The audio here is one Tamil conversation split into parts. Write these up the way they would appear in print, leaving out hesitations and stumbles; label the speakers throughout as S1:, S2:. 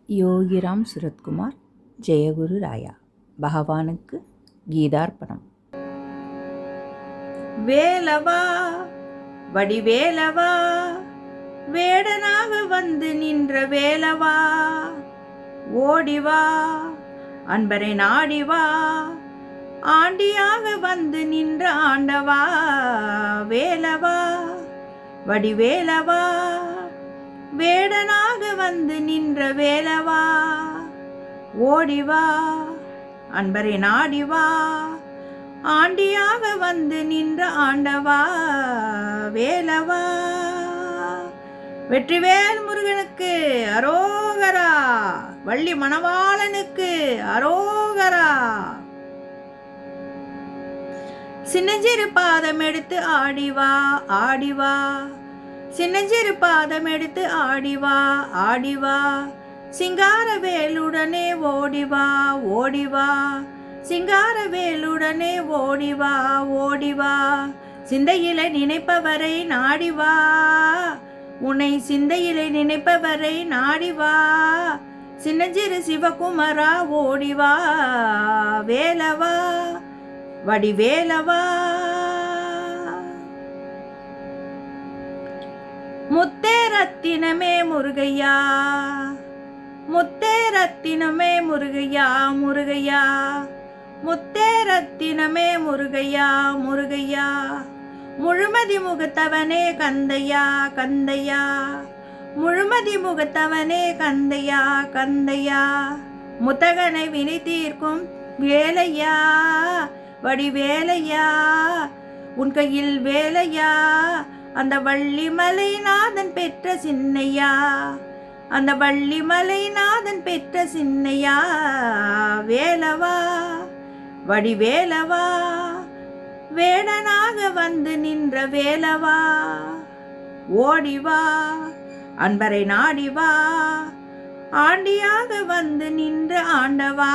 S1: யோகிராம் சுரத்குமார். ஜெயகுரு ராயா. பகவானுக்கு கீதார்ப்பணம். வேலவா வடிவேலவா, வேடனாக வந்து நின்ற வேலவா, ஓடிவா அன்பரை நாடிவா, ஆண்டியாக வந்து நின்ற ஆண்டவா, வேலவா வடிவேலவா, வேடனாக வந்து நின்ற வேலவா, ஓடிவா அன்பரை நாடிவா, ஆண்டியாக வந்து நின்ற ஆண்டவா, வேலவா. வெற்றிவேல் முருகனுக்கு அரோகரா, வள்ளி மணவாளனுக்கு அரோகரா. சின்னஞ்சிறு பாதம் எடுத்து ஆடிவா ஆடிவா, சின்னஞ்சிறு பாதம் எடுத்து ஆடிவா ஆடிவா, சிங்கார வேலுடனே ஓடிவா ஓடிவா, சிங்கார வேலுடனே ஓடிவா ஓடிவா, சிந்தையிலே நினைப்பவரை நாடிவா, உன்னை சிந்தையிலே நினைப்பவரை நாடிவா, சின்னஞ்சிறு சிவகுமரா ஓடிவா, வேலவா வடிவேலவா. முத்தே ரத்தினமே முருகையா, முத்தே ரத்தினமே முருகையா முருகையா, முத்தே ரத்தினமே முருகையா முருகையா, முழுமதி முகத்தவனே கந்தையா கந்தையா, முழுமதி முகத்தவனே கந்தையா கந்தையா, முத்தகனை வினை தீர்க்கும் வேலையா வடிவேலையா, உன் கையில் வேலையா, அந்த வள்ளிமலை நாதன் பெற்ற சின்னையா, அந்த வள்ளிமலை நாதன் பெற்ற சின்னையா, வேலவா வடிவேலவா, வேடனாக வந்து நின்ற வேலவா, ஓடிவா அன்பரை நாடிவா, ஆண்டியாக வந்து நின்ற ஆண்டவா,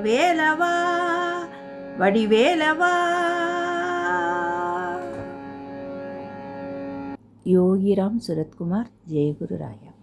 S1: வேலவா வடிவேலவா. யோகிராம் சுரத்குமார். ஜெயகுரு ராயா.